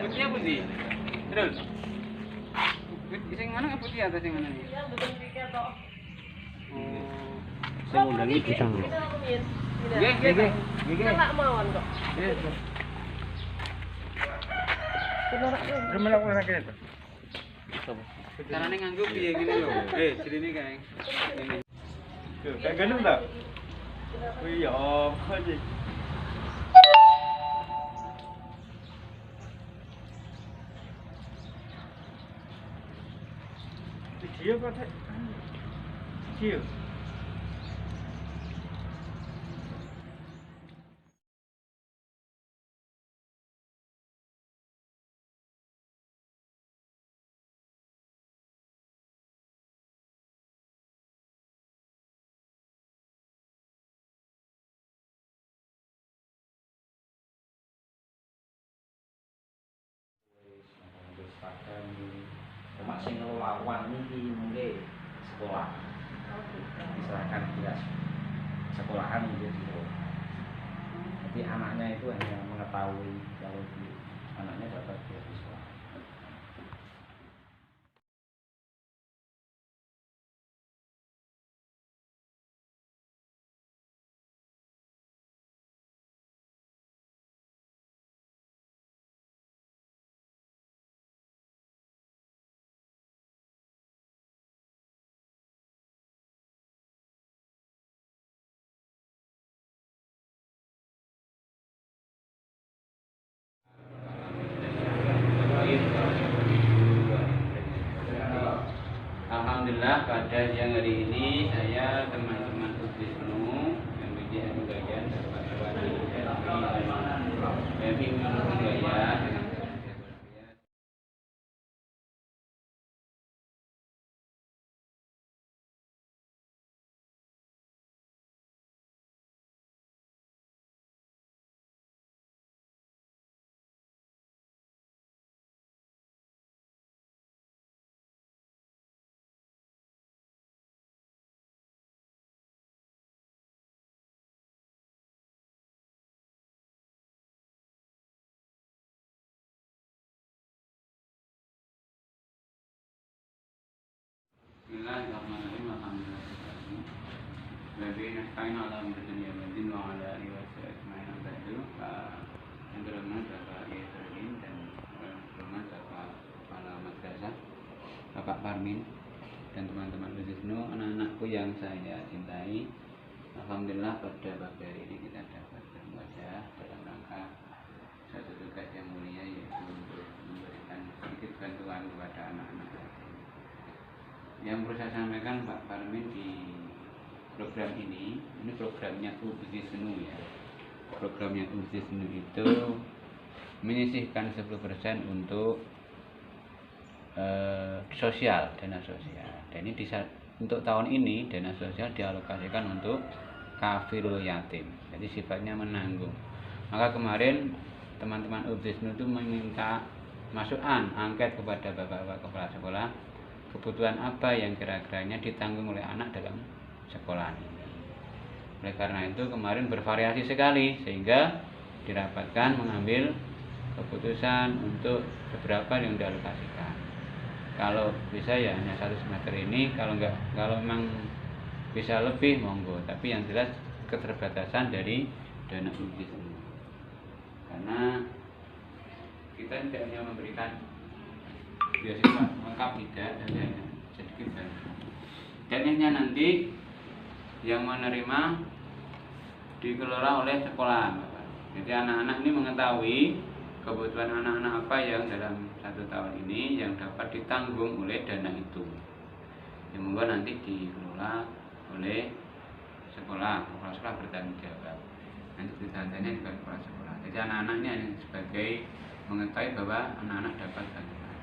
Putih apa sih? Terus. Sing mana putih atau sing mana nih? Saya undangi pisang. Nggih. Enggak mawon kok. Remelok ora kene to. Carane nganggo piye ngene lho. Jerene kae. Ngene. Kayak gandum tak? Wih ya apa sih? Dia kata dia. Cuma sing lawan iki mungkin sekolah. Diserahkan pihak sekolahan gitu. Jadi anaknya itu hanya mengetahui kalau anaknya dapat beasiswa. Alhamdulillah pada siang hari ini saya teman-teman Wisnu yang bagian bagian dapat Baby menurut saya dengan Bismillahirrahmanirrahim. Alhamdulillah. Babi nasta'in ala amri dunya wad din wa ala alihi wa sahbihi ajma'in. Ba'du. Yang berhormat Bapak Yesudin dan berhormat Bapak Kepala Madrasah Bapak Parmin dan teman-teman Wisnu, anak-anakku yang saya cintai. Alhamdulillah pada pagi hari ini kita dapat bermuasyarah dalam rangka satu tugas yang mulia, yaitu untuk memberikan sedikit bantuan kepada anak-anak. Yang perlu saya sampaikan Pak Parmin di program ini programnya Wisnu ya. Programnya Wisnu itu menyisihkan 10% untuk sosial, dana sosial. Dan ini untuk tahun ini dana sosial dialokasikan untuk kafirul yatim. Jadi sifatnya menanggung. Maka kemarin teman-teman Wisnu itu meminta masukan angket kepada bapak-bapak kepala sekolah, kebutuhan apa yang kira-kiranya ditanggung oleh anak dalam sekolah ini. Oleh karena itu kemarin bervariasi sekali sehingga dirapatkan mengambil keputusan untuk beberapa yang dialokasikan. Kalau bisa ya hanya 1 semester ini, kalau memang bisa lebih monggo, tapi yang jelas keterbatasan dari dana uji ini. Karena kita tidak hanya memberikan beasiswa lengkap, tidak, dan sedikit banyak. Dan ini nanti yang menerima dikelola oleh sekolah, Bapak. Jadi anak-anak ini mengetahui kebutuhan anak-anak apa yang dalam 1 tahun ini yang dapat ditanggung oleh dana itu. Yang monggo nanti dikelola oleh sekolah, kepala sekolah bertanggung jawab. Nanti ditanya juga kepala sekolah. Jadi anak-anak ini hanya sebagai mengetahui bahwa anak-anak dapat bantuan.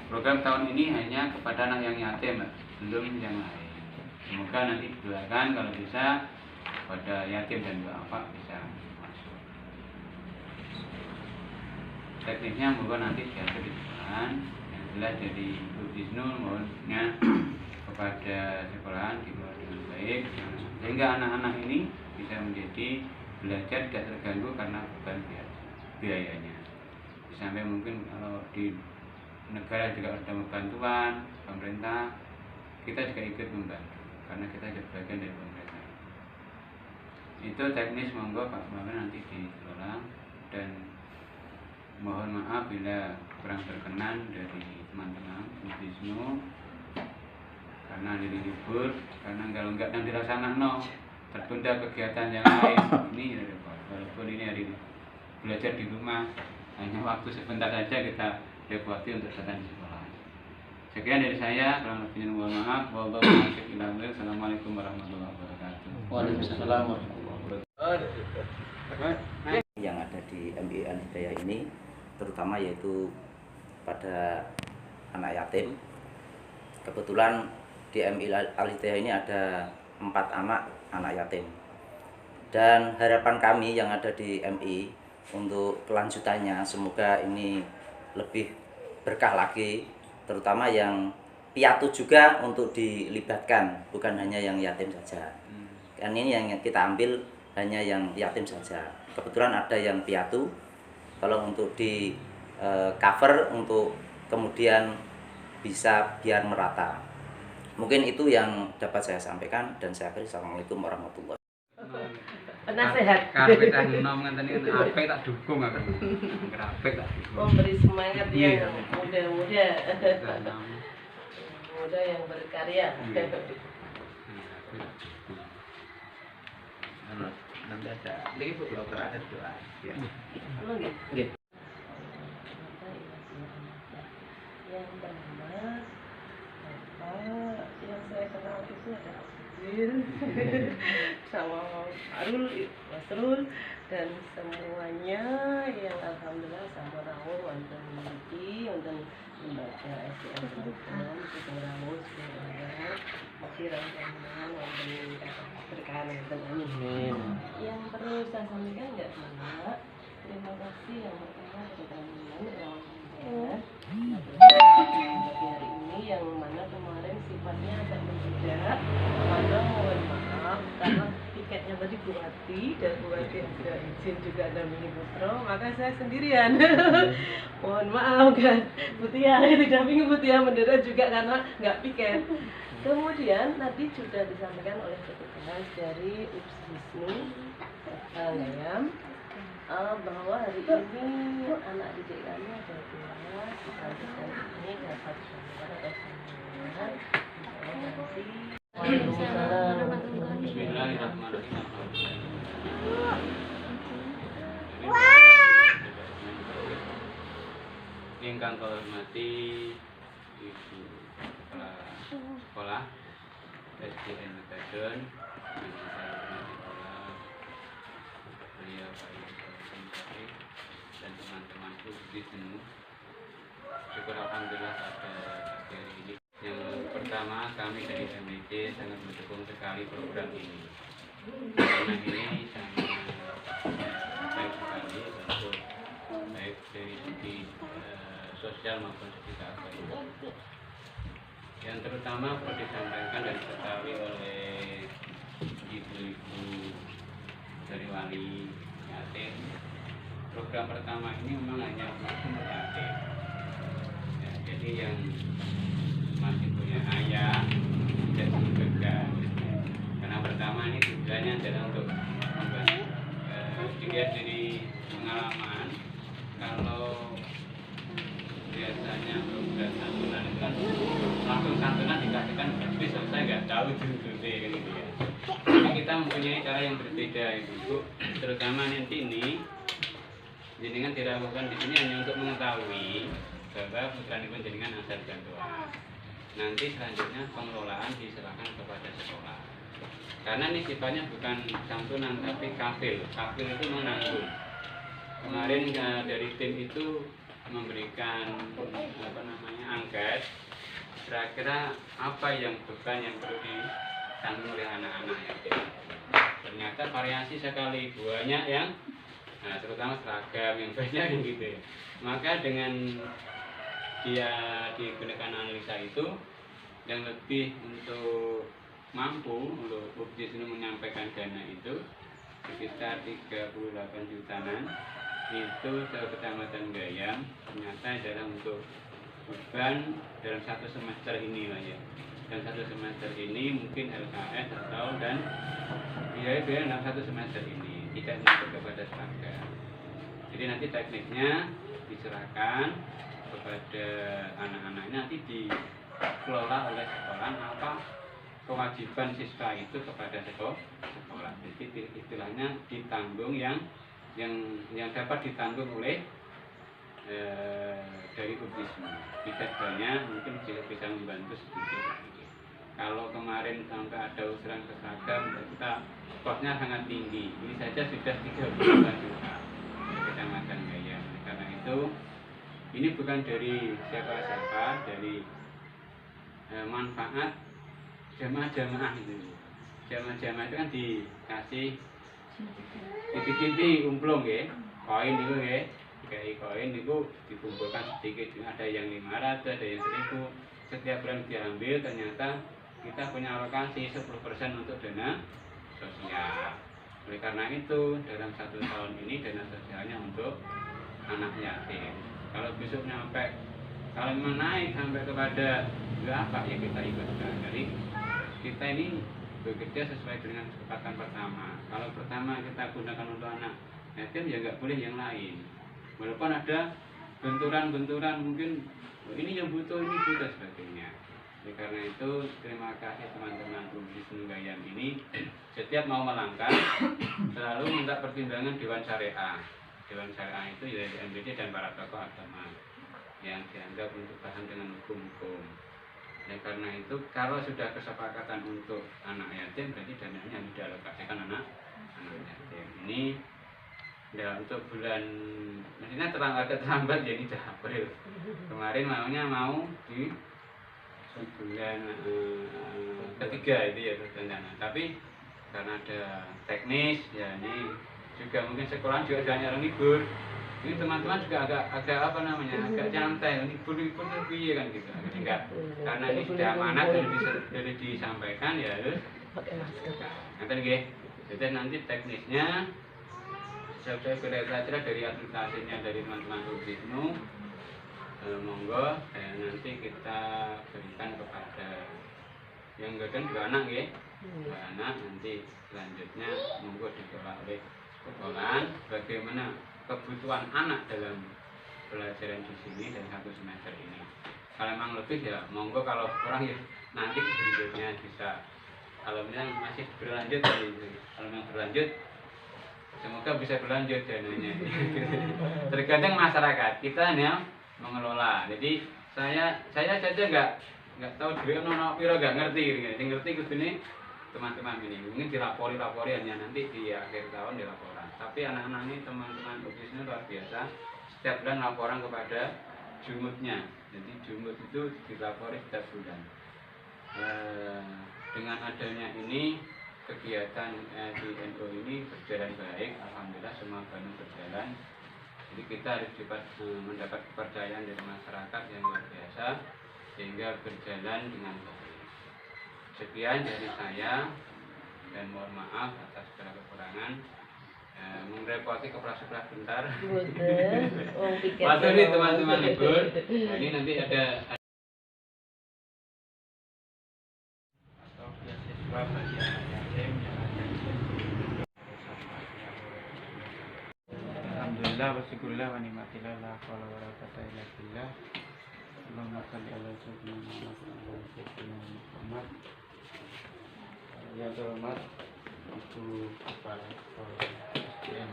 Program tahun ini hanya kepada anak yang yatim, belum yang lain. Semoga nanti didoakan kalau bisa pada yatim dan duafa bisa masuk. Teknisnya moga nanti diatur di sekolahan. Yang jelas dari Wisnu mohonnya kepada sekolahan dikelola dengan baik, jangan sampai sehingga anak-anak ini bisa menjadi belajar tidak terganggu karena beban biayanya. Sampai mungkin kalau di negara juga ada bantuan pemerintah, kita juga ikut membantu karena kita juga bagian dari pemerintah. Itu teknis, monggo Pak Bapak nanti dikelola, dan mohon maaf bila kurang berkenan dari teman-teman Wisnu karena hari libur, karena kalau enggak nanti no tertunda kegiatan yang lain. Ini ya Pak, walaupun ini hari belajar di rumah, hanya waktu sebentar saja kita repoti untuk datang di sekolah. Sekian dari saya, kurang lebihnya mohon maaf. Wassalamualaikum warahmatullahi wabarakatuh. Waalaikumsalam warahmatullahi wabarakatuh. Yang ada di MI Al-Hidayah ini terutama yaitu pada anak yatim. Kebetulan di MI Al-Hidayah ini ada 4 anak yatim. Dan harapan kami yang ada di MI untuk kelanjutannya semoga ini lebih berkah lagi, terutama yang piatu juga untuk dilibatkan, bukan hanya yang yatim saja. Kan ini yang kita ambil hanya yang yatim saja. Kebetulan ada yang piatu, kalau untuk di cover untuk kemudian bisa biar merata. Mungkin itu yang dapat saya sampaikan, dan saya akhiri. Assalamualaikum warahmatullahi wabarakatuh. Penasehat. Kabeh tak nom ngenten iki apik tak dukung aku. Grafik tak dukung. Memberi semangat Iya. yang muda-muda. Muda yang berkarya. Nanti ada ini Bu Dokter ada doa. Ya. Lu nggih? Nggih. Yang pertama, yang saya kenal itu ada Abdul sama Mas Rul, dan semuanya yang alhamdulillah sama rawuh wonten mriki wonten lembaga SDM Telkom sing rawuh semoga kirang-kirang wonten berkahan wonten amin. Yang perlu saya sampaikan enggak Mbak, terima kasih yang pertama kepada teman-teman bagi hari ini yang mana kemarin sifatnya agak mendadak, maka mohon maaf karena tiketnya tadi Bu Ati dan Bu Ati ada izin juga dampingi Putro, maka saya sendirian. Mohon maaf kan, Butia didampingi Butia mendadak juga karena nggak piket. Kemudian tadi sudah disampaikan oleh petugas dari UPS Wisnu Gayam bahwa hari ini anak didik kami ada 2, sekalian ini dapat sambutan atau sambutan. Waalaikumsalam. Bismillahirrahmanirrahim. Ingkang kula hormati Ibu Kepala Sekolah SDN Megadon, yang saya hormati pula beliau Pak Yusuf dan teman-teman di sini. Syukur alhamdulillah pada pagi hari ini. Yang pertama, kami dari MIC sangat mendukung sekali program ini. Karena ini sangat baik sekali untuk baik dari segi sosial maupun segi keagamaan. Yang terutama perlu disampaikan dan diketahui oleh ibu-ibu dari wali yatim. Program pertama ini memang hanya untuk yatim. Ya, jadi yang masih punya ayah tidak digagal. Karena pertama ini tujuannya adalah untuk membantu dilihat dari pengalaman. Kalau biasanya program santunan itu kan langsung santunan dikasihkan habis selesai, nggak tahu judulnya kan gitu ya. Jadi kita mempunyai cara yang berbeda Ibu, terutama nanti ini jenengan dilakukan di sini hanya untuk mengetahui bahwa putra pun jenengan asal bantuan. Nanti selanjutnya pengelolaan diserahkan kepada sekolah. Karena ini sifatnya bukan santunan tapi kafil. Kafil itu menanggung. Kemarin dari tim itu memberikan angket kira-kira apa yang beban yang perlu ditanggung oleh anak-anak yatim. Ternyata variasi sekali, banyak yang terutama seragam yang banyak yang gitu ya. Maka dengan dia digunakan analisa itu yang lebih untuk mampu untuk UPJIS ini menyampaikan dana itu sekitar 38 jutaan itu ke Kecamatan Gayam, ternyata adalah untuk beban dalam 1 semester ini lah ya. Dan 1 semester ini mungkin LKS atau dan biaya-biaya dalam 1 semester ini tidak masuk kepada seragam. Jadi nanti teknisnya diserahkan kepada anak-anaknya, nanti dikelola oleh sekolah apa kewajiban siswa itu kepada sekolah. Jadi istilahnya ditanggung yang dapat ditanggung oleh dari UPJIS. Tidak banyak, mungkin bisa membantu sedikit. Kalau kemarin sampai ada usulan ke seragam, kita kosnya sangat tinggi. Ini saja sudah 32 juta Kecamatan Gayam. Karena itu ini bukan dari siapa-siapa, dari manfaat jamaah-jamaah itu. Jamaah-jamaah itu kan dikasih titik-titik umplung ya, koin itu ya, dikai koin itu dikumpulkan sedikit, ada yang 500, ada yang 1000. Setiap bulan diambil, ternyata kita punya alokasi 10% untuk dana sosial. Oleh karena itu dalam 1 tahun ini dana sosialnya untuk anak yatim. Kalau besok sampai kalau menaik sampai kepada berapa ya kita ikutkan. Jadi kita ini bekerja sesuai dengan kesepakatan pertama. Kalau pertama kita gunakan untuk anak yatim ya nggak boleh yang lain. Walaupun ada benturan-benturan mungkin ini yang butuh, ini butuh sebagainya. Karena itu terima kasih teman-teman UPJIS Gayam ini. Setiap mau melangkah selalu minta pertimbangan Dewan Syariah. Dewan Syariah itu yaitu MBD dan para tokoh agama yang dianggap untuk bahan dengan hukum-hukum. Karena itu kalau sudah kesepakatan untuk anak yatim berarti dananya harus dialokasikan anak yatim. Ini ya untuk bulan, maksudnya terlambat jadi sudah April. Kemarin mau di bulan ketiga itu ya rencana, tapi karena ada teknis ya ini juga mungkin sekolah juga banyak libur, ini teman-teman juga agak apa namanya agak santai, libur piye kan gitu, enggak, karena ini sudah amanat dari disampaikan ya harus nanti nggih. Jadi nanti teknisnya saya kira dari aplikasinya dari teman-teman UPJIS monggo nanti kita berikan kepada yang gadang 2 anak ya, 2 anak nanti selanjutnya monggo dikelola oleh sekolah bagaimana kebutuhan anak dalam pelajaran di sini dan 1 semester ini. Kalau memang lebih ya monggo, kalau kurang ya nanti berikutnya bisa. Kalau memang masih berlanjut kalau memang berlanjut semoga bisa berlanjut dananya. Tergantung masyarakat, kita hanya mengelola. Jadi saya saja nggak tahu duit nono piro, nggak ngerti. Yang ngerti ini teman-teman ini mungkin dilapori hanya nanti di akhir tahun dilaporan. Tapi anak-anak ini teman-teman UPJIS ini luar biasa. Setiap bulan laporan kepada jumutnya. Jadi jumut itu dilapori setiap bulan. Dengan adanya ini kegiatan di NU ini berjalan baik, alhamdulillah semua banyak berjalan. Jadi kita harus mendapat kepercayaan dari masyarakat yang luar biasa sehingga berjalan dengan baik. Sekian dari saya dan mohon maaf atas segala kekurangan. Merepoti kepala-kepala bentar. Waktu ini teman-teman libur. Ini nanti ada atau beasiswa bagi anak yatim yang ada di Alhamdulillah wa syukurillah wa nikmatillah la haula wa la quwwata illa billah. Allahumma shalli ala sayyidina Muhammad. Ya hormat Ibu Kepala Sekolah SDN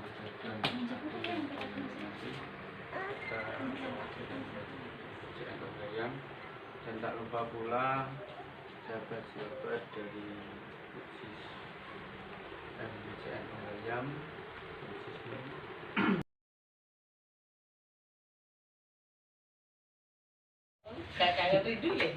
Gayam, dan tak lupa pula sahabat-sahabat dari UPJIS dan BCN Gayam. Kakak ngerti dulu ya.